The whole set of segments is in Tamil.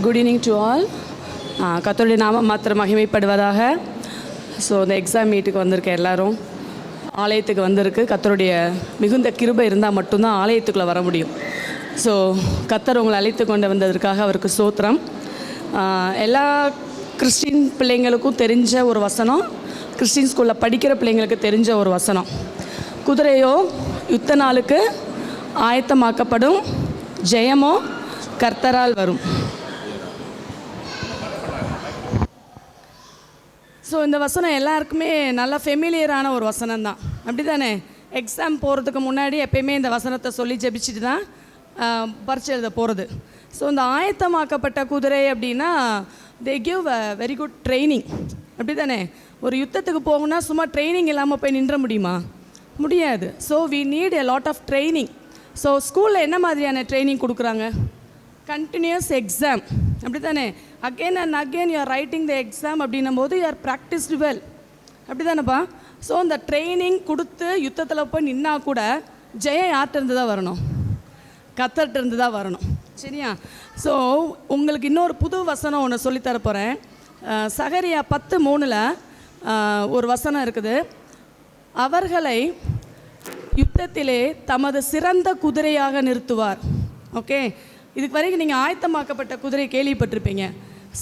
Good evening to all. கர்த்தருடைய நாமம் மாத்திரம் மகிமைப்படுவதாக. ஸோ இந்த எக்ஸாம் மீட்டுக்கு வந்திருக்க எல்லாரும் ஆலயத்துக்கு வந்திருக்கு. கர்த்தருடைய மிகுந்த கிருபை இருந்தால் மட்டும்தான் ஆலயத்துக்குள்ளே வர முடியும். ஸோ கர்த்தர் உங்களை அழைத்து கொண்டு வந்ததற்காக அவருக்கு ஸ்தோத்திரம். எல்லா கிறிஸ்டின் பிள்ளைங்களுக்கும் தெரிஞ்ச ஒரு வசனம், கிறிஸ்டின் ஸ்கூலில் படிக்கிற பிள்ளைங்களுக்கு தெரிஞ்ச ஒரு வசனம். குதிரையோ யுத்த நாளுக்கு ஆயத்தமாக்கப்படும், ஜெயமோ கர்த்தரால் வரும். ஸோ இந்த வசனம் எல்லாருக்குமே நல்லா ஃபெமிலியரான ஒரு வசனம் தான், அப்படி தானே? எக்ஸாம் போகிறதுக்கு முன்னாடி எப்பயுமே இந்த வசனத்தை சொல்லி ஜெபிச்சுட்டு தான் பரீட்சை எழுத போகிறது. ஸோ இந்த ஆயத்தமாக்கப்பட்ட குதிரை அப்படின்னா they give a very good training, அப்படி தானே? ஒரு யுத்தத்துக்கு போகணுன்னா சும்மா ட்ரைனிங் இல்லாமல் போய் நின்ற முடியுமா? முடியாது. So we need a lot of training. So ஸ்கூலில் என்ன மாதிரியான ட்ரைனிங் கொடுக்குறாங்க? கண்டினியூஸ் எக்ஸாம், அப்படி தானே? Again and again you are writing the exam அப்படின்னும் போது யூ ஆர் ப்ராக்டிஸ்டு வெல், அப்படி தானேப்பா? ஸோ இந்த ட்ரைனிங் கொடுத்து யுத்தத்தில் போய் நின்னா கூட ஜெயம் யார்கிட்ட இருந்து தான் வரணும்? கர்த்தர்கிட்ட இருந்து தான் வரணும், சரியா? ஸோ உங்களுக்கு இன்னொரு புது வசனம் ஒன்று சொல்லித்தர போகிறேன். சகரியா 10:3 ஒரு வசனம் இருக்குது. அவர்களை யுத்தத்திலே தமது சிறந்த குதிரையாக நிறுத்துவார். ஓகே, இதுக்கு வரைக்கும் நீங்கள் ஆயத்தமாக்கப்பட்ட குதிரை கேள்விப்பட்டிருப்பீங்க.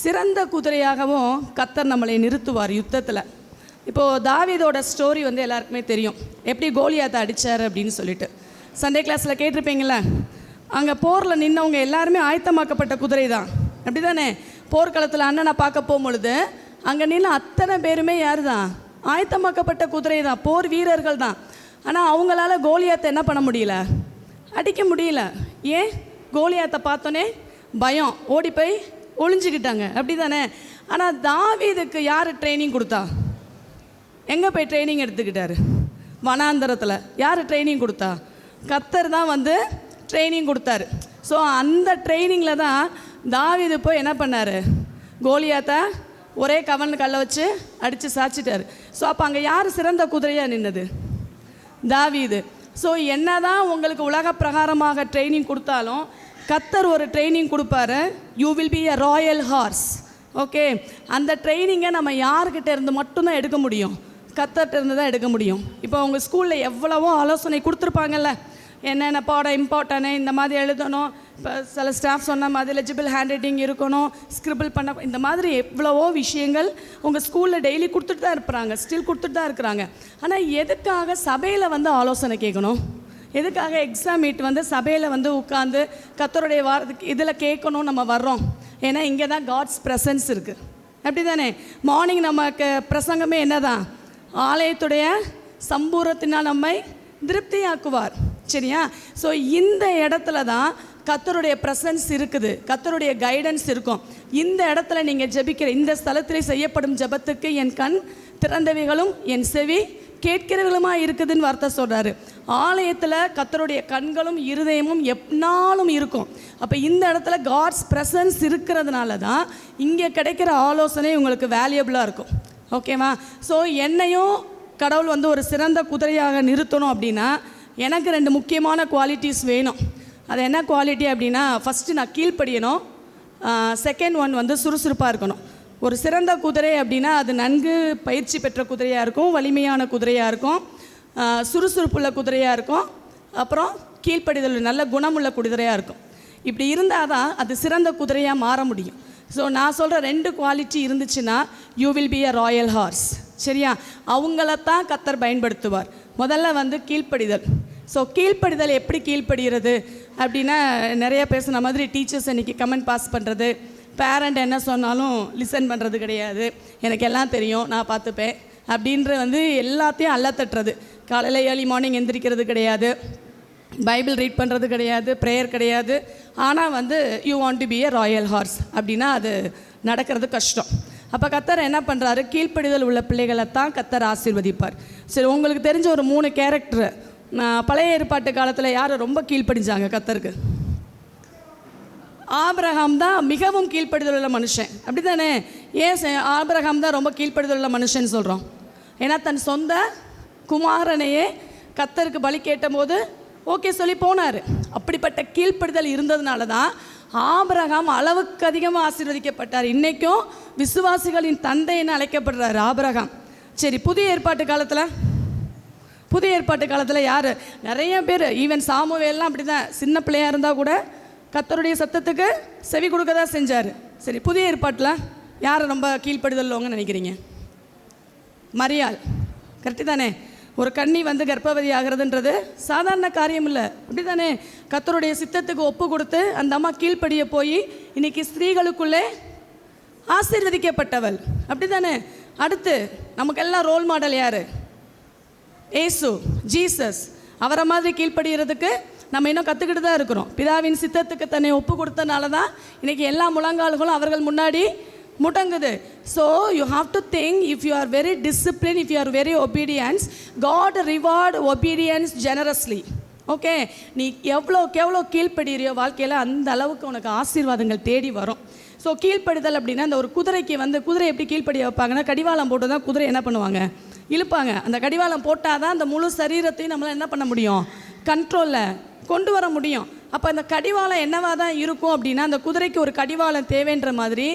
சிறந்த குதிரையாகவும் கர்த்தர் நம்மளை நிறுத்துவார் யுத்தத்தில். இப்போது தாவீதோட ஸ்டோரி வந்து எல்லாருக்குமே தெரியும், எப்படி கோலியாத்தை அடித்தார் அப்படின்னு சொல்லிட்டு. சண்டே கிளாஸில் கேட்டிருப்பீங்களே. அங்கே போரில் நின்றவங்க எல்லாருமே ஆயத்தமாக்கப்பட்ட குதிரை தான், அப்படி தானே? போர்க்களத்தில் அண்ணனை பார்க்க போகும்பொழுது அங்கே நின்று அத்தனை பேருமே யார் தான்? ஆயத்தமாக்கப்பட்ட குதிரை தான், போர் வீரர்கள் தான். ஆனால் அவங்களால கோலியாத்தை என்ன பண்ண முடியல? அடிக்க முடியல. ஏன்? கோலியாத்தை பார்த்தோன்னே பயம், ஓடி போய் ஒளிஞ்சிக்கிட்டாங்க, அப்படி தானே? ஆனால் தாவீதுக்கு யார் ட்ரைனிங் கொடுத்தா? எங்கே போய் ட்ரைனிங் எடுத்துக்கிட்டாரு? வனாந்தரத்தில். யார் ட்ரைனிங் கொடுத்தா? கர்த்தர் தான் வந்து ட்ரைனிங் கொடுத்தாரு. ஸோ அந்த ட்ரைனிங்கில் தான் தாவீது போய் என்ன பண்ணார்? கோலியாத்தை ஒரே கல்லை வச்சு அடித்து சாய்ச்சிட்டார். ஸோ அப்போ அங்கே யார் சிறந்த குதிரையாக நின்னது? தாவீது. ஸோ என்ன தான் உங்களுக்கு உலக பிரகாரமாக ட்ரைனிங் கொடுத்தாலும் கர்த்தர் ஒரு ட்ரைனிங் கொடுப்பாரு. You will be a royal horse. Okay, அந்த ட்ரைனிங்கை நம்ம யார்கிட்ட இருந்து மட்டும்தான் எடுக்க முடியும்? கர்த்தர்கிட்ட இருந்து தான் எடுக்க முடியும். இப்போ உங்கள் ஸ்கூலில் எவ்வளவோ ஆலோசனை கொடுத்துருப்பாங்கல்ல, என்னென்ன பாடம் இம்பார்ட்டன்னு, இந்த மாதிரி எழுதணும், இப்போ சில ஸ்டாஃப் சொன்ன மாதிரி லெஜிபிள் ஹேண்ட் ரைட்டிங் இருக்கணும், ஸ்கிரிபிள் பண்ண, இந்த மாதிரி எவ்வளவோ விஷயங்கள் உங்கள் ஸ்கூலில் டெய்லி கொடுத்துட்டு தான் இருப்பாங்க, ஸ்டில் கொடுத்துட்டு தான் இருக்கிறாங்க. ஆனால் எதுக்காக சபையில் வந்து ஆலோசனை கேட்கணும்? எதுக்காக எக்ஸாம் மீட் வந்து சபையில் வந்து உட்காந்து கர்த்தருடைய வாரத்துக்கு இதில் கேட்கணும்? நம்ம வர்றோம் ஏன்னா இங்கே தான் காட்ஸ் ப்ரெசன்ஸ் இருக்குது, அப்படி தானே? மார்னிங் நமக்கு பிரசங்கமே என்ன தான்? ஆலயத்துடைய சம்பூரத்தினால் நம்மை திருப்தியாக்குவார், சரியா? ஸோ இந்த இடத்துல தான் கர்த்தருடைய ப்ரெசன்ஸ் இருக்குது, கர்த்தருடைய கைடன்ஸ் இருக்கும். இந்த இடத்துல நீங்கள் ஜெபிக்கிற இந்த ஸ்தலத்தில் செய்யப்படும் ஜெபத்துக்கு என் கண் திறந்தவைகளும் என் செவி கேட்கிறவர்களுமா இருக்குதுன்னு வார்த்தை சொல்கிறாரு. ஆலயத்தில் கர்த்தருடைய கண்களும் இருதயமும் எப்னாலும் இருக்கும். அப்போ இந்த இடத்துல காட்ஸ் ப்ரெசன்ஸ் இருக்கிறதுனால தான் இங்கே கிடைக்கிற ஆலோசனை உங்களுக்கு வேல்யூபிளாக இருக்கும், ஓகேவா? ஸோ என்னையும் கடவுள் வந்து ஒரு சிறந்த குதிரையாக நிறுத்தணும் அப்படின்னா எனக்கு 2 முக்கியமான குவாலிட்டிஸ் வேணும். அது என்ன குவாலிட்டி அப்படின்னா, ஃபஸ்ட்டு நான் கீழ்ப்படியணும், செகண்ட் ஒன் வந்து சுறுசுறுப்பாக இருக்கணும். ஒரு சிறந்த குதிரை அப்படின்னா அது நன்கு பயிற்சி பெற்ற குதிரையாக இருக்கும், வலிமையான குதிரையாக இருக்கும், சுறுசுறுப்புள்ள குதிரையாக இருக்கும், அப்புறம் கீழ்ப்படிதல் நல்ல குணமுள்ள குதிரையாக இருக்கும். இப்படி இருந்தால் தான் அது சிறந்த குதிரையாக மாற முடியும். ஸோ நான் சொல்கிற 2 குவாலிட்டி இருந்துச்சுன்னா you will be a royal horse, சரியா? அவங்களத்தான் கர்த்தர் பயன்படுத்துவார். முதல்ல வந்து கீழ்ப்படிதல். ஸோ கீழ்ப்படிதல் எப்படி கீழ்ப்படுகிறது அப்படின்னா, நிறைய பேசுன மாதிரி டீச்சர்ஸ் இன்றைக்கி கமெண்ட் பாஸ் பண்ணுறது, பேரண்ட் என்ன சொன்னாலும் லிசன் பண்ணுறது கிடையாது, எனக்கு எல்லாம் தெரியும் நான் பார்த்துப்பேன் அப்படின்ற வந்து எல்லாத்தையும் அல்ல தட்டுறது, காலையில் ஏர்லி மார்னிங் எந்திரிக்கிறது கிடையாது, பைபிள் ரீட் பண்ணுறது கிடையாது, ப்ரேயர் கிடையாது. ஆனால் வந்து you want to be a royal horse அப்படின்னா அது நடக்கிறது கஷ்டம். அப்போ கர்த்தர் என்ன பண்ணுறாரு? கீழ்ப்படிதல் உள்ள பிள்ளைகளை தான் கர்த்தர் ஆசீர்வதிப்பார். சரி, உங்களுக்கு தெரிஞ்ச ஒரு 3 கேரக்டர் பழைய ஏற்பாட்டு காலத்தில் யார் ரொம்ப கீழ்ப்படிஞ்சாங்க கர்த்தருக்கு? ஆபிரகாம் தான் மிகவும் கீழ்ப்படிதல் உள்ள மனுஷன், அப்படி தானே? ஏன் ஆபிரகாம் தான் ரொம்ப கீழ்ப்படிதல் உள்ள மனுஷன் சொல்கிறோம்? ஏன்னா தன் சொந்த குமாரனையே கர்த்தருக்கு பலி கேட்ட போது ஓகே சொல்லி போனார். அப்படிப்பட்ட கீழ்ப்படுதல் இருந்ததுனால தான் ஆபிரகாம் அளவுக்கு அதிகமாக ஆசீர்வதிக்கப்பட்டார். இன்றைக்கும் விசுவாசிகளின் தந்தைன்னு அழைக்கப்படுறாரு ஆபிரகாம். சரி, புதிய ஏற்பாட்டு காலத்தில் யார்? நிறைய பேர், ஈவன் சாமுவேல்லாம் அப்படி தான், சின்ன பிள்ளையாக இருந்தால் கூட கர்த்தருடைய சத்தத்துக்கு செவி கொடுக்க தான் செஞ்சார். சரி, புதிய ஏற்பாட்டில் யார் ரொம்ப கீழ்ப்படுதல்வங்கன்னு நினைக்கிறீங்க? மரியாள். கரெக்டு தானே? ஒரு கன்னி வந்து கர்ப்பவதி ஆகிறதுன்றது சாதாரண காரியம் இல்லை, அப்படி தானே? கர்த்தருடைய சித்தத்துக்கு ஒப்பு கொடுத்து அந்த அம்மா கீழ்ப்படிய போய் இன்னைக்கு ஸ்திரீகளுக்குள்ளே ஆசீர்வதிக்கப்பட்டவள், அப்படி தானே? அடுத்து நமக்கெல்லாம் ரோல் மாடல் யார்? ஏசு, ஜீசஸ். அவரை மாதிரி கீழ்ப்படுகிறதுக்கு நம்ம இன்னும் கற்றுக்கிட்டு தான் இருக்கிறோம். பிதாவின் சித்தத்துக்கு தன்னை ஒப்பு கொடுத்தனால தான் இன்றைக்கி எல்லா முழங்கால்களும் அவர்கள் முன்னாடி முடங்குது. So you have to think, if you are very discipline, if you are very obedience, God reward obedience generously. Okay, நீ எவ்வளோ கீழ்ப்படுகிறியோ வாழ்க்கையில் அந்த அளவுக்கு உனக்கு ஆசீர்வாதங்கள் தேடி வரும். ஸோ கீழ்ப்படுதல் அப்படின்னா, அந்த ஒரு குதிரைக்கு வந்து குதிரை எப்படி கீழ்ப்படிய வைப்பாங்கன்னா, கடிவாளம் போட்டு தான் குதிரை என்ன பண்ணுவாங்க? இழுப்பாங்க. அந்த கடிவாளம் போட்டால் தான் அந்த முழு சரீரத்தையும் நம்மளால் என்ன பண்ண முடியும்? கண்ட்ரோலில் கொண்டு வர முடியும். அப்போ அந்த கடிவாளம் என்னவாக தான் இருக்கும் அப்படின்னா, அந்த குதிரைக்கு ஒரு கடிவாளம் தேவைன்ற மாதிரி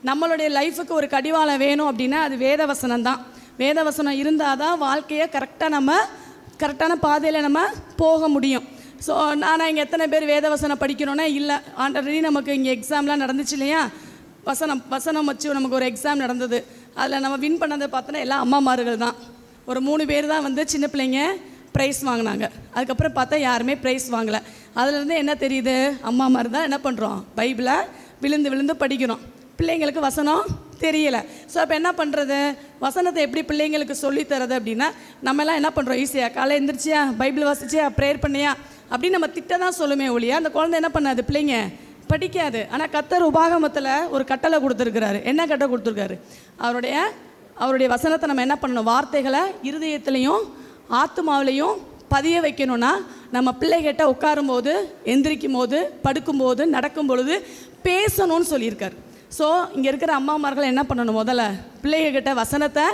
நம்மளுடைய லைஃபுக்கு ஒரு கடிவாளம் வேணும் அப்படின்னா அது வேதவசனம் தான். வேதவசனம் இருந்தால் தான் வாழ்க்கையை கரெக்டான பாதையில் நம்ம போக முடியும். ஸோ நான் இங்கே எத்தனை பேர் வேதவசனம் படிக்கணும்னா இல்லை, ஆல்ரெடி நமக்கு இங்கே எக்ஸாம்லாம் நடந்துச்சு இல்லையா? வசனம் வச்சு நமக்கு ஒரு எக்ஸாம் நடந்தது. அதில் நம்ம வின் பண்ணதை பார்த்தோன்னா எல்லாம் அம்மாமார்கள் தான். ஒரு 3 பேர் தான் வந்து சின்ன பிள்ளைங்க ப்ரைஸ் வாங்கினாங்க. அதுக்கப்புறம் பார்த்தா யாருமே ப்ரைஸ் வாங்கலை. அதுலேருந்து என்ன தெரியுது? அம்மாமார் தான் என்ன பண்ணுறோம்? பைபிளை விழுந்து படிக்கிறோம். பிள்ளைங்களுக்கு வசனம் தெரியலை. ஸோ அப்போ என்ன பண்ணுறது? வசனத்தை எப்படி பிள்ளைங்களுக்கு சொல்லித்தரது அப்படின்னா, நம்மலாம் என்ன பண்ணுறோம்? ஈஸியாக காலை எழுந்திரிச்சியா, பைபிள் வாசிச்சியா, ப்ரேயர் பண்ணியா அப்படின்னு நம்ம திட்ட தான் சொல்லுமே ஒழியா அந்த குழந்தை என்ன பண்ணாது? பிள்ளைங்க படிக்காது. ஆனால் கர்த்தர் உபாகமத்தில் ஒரு கட்டளை கொடுத்துருக்கிறாரு. என்ன கட்டளை கொடுத்துருக்காரு? அவருடைய வசனத்தை நம்ம என்ன பண்ணணும்? வார்த்தைகளை இருதயத்துலேயும் ஆத்மாவிலையும் பதிய வைக்கணும்னா நம்ம பிள்ளைகிட்ட உட்காரும்போது, எந்திரிக்கும் போது, படுக்கும்போது, நடக்கும் பொழுது பேசணும்னு சொல்லியிருக்காரு. ஸோ இங்கே இருக்கிற அம்மாமார்கள் என்ன பண்ணணும்? முதல்ல பிள்ளைகிட்ட வசனத்தை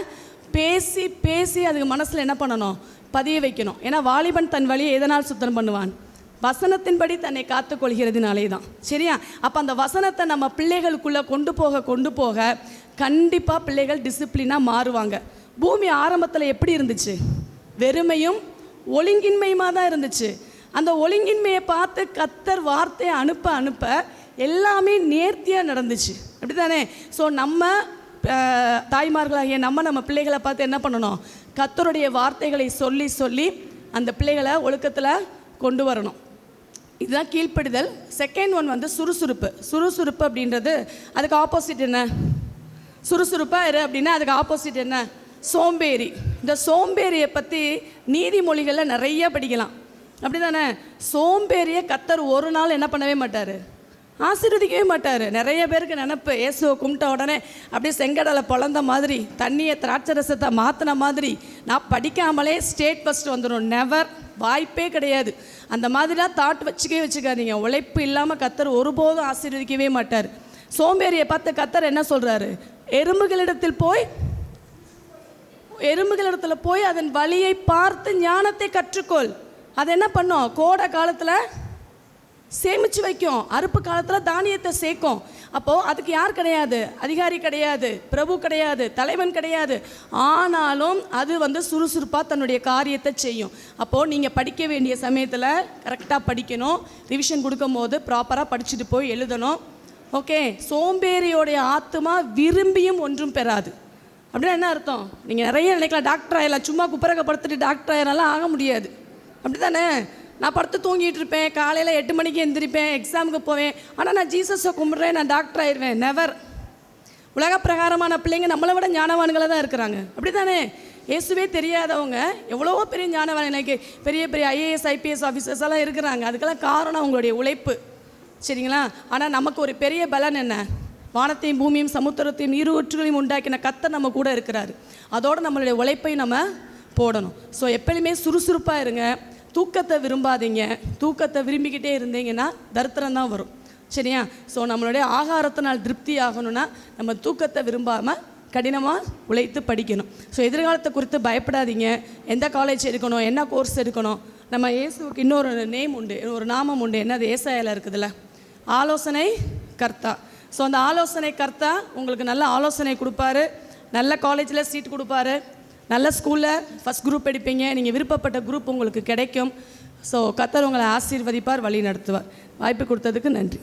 பேசி அதுக்கு மனசில் என்ன பண்ணணும்? பதிய வைக்கணும். ஏன்னா வாலிபன் தன் வழியை எதனால் சுத்தம் பண்ணுவான்? வசனத்தின்படி தன்னை காத்துக்கொள்கிறதுனாலே தான். சரியா? அப்போ அந்த வசனத்தை நம்ம பிள்ளைகளுக்குள்ளே கொண்டு போக கண்டிப்பாக பிள்ளைகள் டிசிப்ளினாக மாறுவாங்க. பூமி ஆரம்பத்தில் எப்படி இருந்துச்சு? வெறுமையும் ஒழுங்கின்மையுமாக தான் இருந்துச்சு. அந்த ஒழுங்கின்மையை பார்த்து கர்த்தர் வார்த்தையை அனுப்ப எல்லாமே நேர்த்தியாக நடந்துச்சு, அப்படி தானே? ஸோ நம்ம தாய்மார்களாகிய நம்ம பிள்ளைகளை பார்த்து என்ன பண்ணணும்? கர்த்தருடைய வார்த்தைகளை சொல்லி அந்த பிள்ளைகளை ஒழுக்கத்தில் கொண்டு வரணும். இதுதான் கீழ்ப்படிதல். செகண்ட் ஒன் வந்து சுறுசுறுப்பு அப்படின்றது அதுக்கு ஆப்போசிட் என்ன? சுறுசுறுப்பாக இரு அப்படின்னா அதுக்கு ஆப்போசிட் என்ன? சோம்பேறி. இந்த சோம்பேறியை பற்றி நீதிமொழிகளில் நிறைய படிக்கலாம், அப்படி தானே? சோம்பேறியை கர்த்தர் ஒரு நாள் என்ன பண்ணவே மாட்டார்? ஆசீர்வதிக்கவே மாட்டார். நிறைய பேருக்கு நினப்பு, இயேசுவை கும்பிட்ட உடனே அப்படியே செங்கடலை பொழந்த மாதிரி, தண்ணியை திராட்சை ரசத்தை மாற்றின மாதிரி நான் படிக்காமலே ஸ்டேட் ஃபஸ்ட் வந்துடும். நெவர், வாய்ப்பே கிடையாது. அந்த மாதிரிலாம் தாட் வச்சுக்காதீங்க. உழைப்பு இல்லாமல் கர்த்தர் ஒருபோதும் ஆசீர்வதிக்கவே மாட்டார். சோம்பேறியை பார்த்து கர்த்தர் என்ன சொல்கிறாரு? எறும்புகளிடத்தில் போய் அதன் வழியை பார்த்து ஞானத்தை கற்றுக்கொள். அது என்ன பண்ணும்? கோடை காலத்தில் சேமித்து வைக்கும், அறுப்பு காலத்தில் தானியத்தை சேர்க்கும். அப்போது அதுக்கு யார் கிடையாது? அதிகாரி கிடையாது, பிரபு கிடையாது, தலைவன் கிடையாது. ஆனாலும் அது வந்து சுறுசுறுப்பாக தன்னுடைய காரியத்தை செய்யும். அப்போது நீங்கள் படிக்க வேண்டிய சமயத்தில் கரெக்டாக படிக்கணும். ரிவிஷன் கொடுக்கும் போது ப்ராப்பராக படிச்சுட்டு போய் எழுதணும். ஓகே? சோம்பேறியோடைய ஆத்மா விரும்பியும் ஒன்றும் பெறாது. அப்படின்னா என்ன அர்த்தம்? நீங்கள் நிறைய நினைக்கலாம், டாக்டர் ஆகிடலாம், சும்மா குப்பரக படுத்துட்டு டாக்டர் ஆகிடலாம், ஆக முடியாது, அப்படி தானே? நான் படுத்து தூங்கிட்டு இருப்பேன், காலையில் 8 மணிக்கு எந்திரிப்பேன், எக்ஸாமுக்கு போவேன், ஆனால் நான் ஜீசஸை கும்பிட்றேன், நான் டாக்டர் ஆயிடுவேன். நெவர். உலக பிரகாரமான பிள்ளைங்க நம்மளை விட ஞானவான்களாக தான் இருக்கிறாங்க, அப்படி தானே? இயேசுவே தெரியாதவங்க எவ்வளவோ பெரிய ஞானவான், எனக்கு பெரிய IAS IPS ஆஃபீஸர்ஸ் எல்லாம் இருக்கிறாங்க. அதுக்கெல்லாம் காரணம் அவங்களுடைய உழைப்பு, சரிங்களா? ஆனால் நமக்கு ஒரு பெரிய பலன் என்ன? வானத்தையும் பூமியும் சமுத்திரத்தையும் நீரூற்றுகளையும் உண்டாக்கின கர்த்தர் நம்ம கூட இருக்கிறாரு. அதோடு நம்மளுடைய உழைப்பையும் நம்ம போடணும். ஸோ எப்பயுமே சுறுசுறுப்பாக இருங்க. தூக்கத்தை விரும்பாதீங்க. தூக்கத்தை விரும்பிக்கிட்டே இருந்தீங்கன்னா தரித்திரம் தான் வரும், சரியா? ஸோ நம்மளுடைய ஆகாரத்தினால் திருப்தி ஆகணும்னா நம்ம தூக்கத்தை விரும்பாமல் கடினமாக உழைத்து படிக்கணும். ஸோ எதிர்காலத்தை குறித்து பயப்படாதீங்க. எந்த காலேஜ் எடுக்கணும், என்ன கோர்ஸ் எடுக்கணும். நம்ம இயேசுவுக்கு இன்னொரு நேம் உண்டு, ஒரு நாமம் உண்டு. என்னது? ஏசாயால இருக்குதுல்ல, ஆலோசனை கர்த்தா. ஸோ அந்த ஆலோசனை கர்த்தா உங்களுக்கு நல்ல ஆலோசனை கொடுப்பாரு, நல்ல காலேஜில் சீட் கொடுப்பாரு, நல்ல ஸ்கூலில் ஃபஸ்ட் குரூப் எடுப்பீங்க, நீங்கள் விருப்பப்பட்ட குரூப் உங்களுக்கு கிடைக்கும். ஸோ கர்த்தர் உங்களை ஆசீர்வதிப்பார், வழி நடத்துவார். வாய்ப்பு கொடுத்ததுக்கு நன்றி.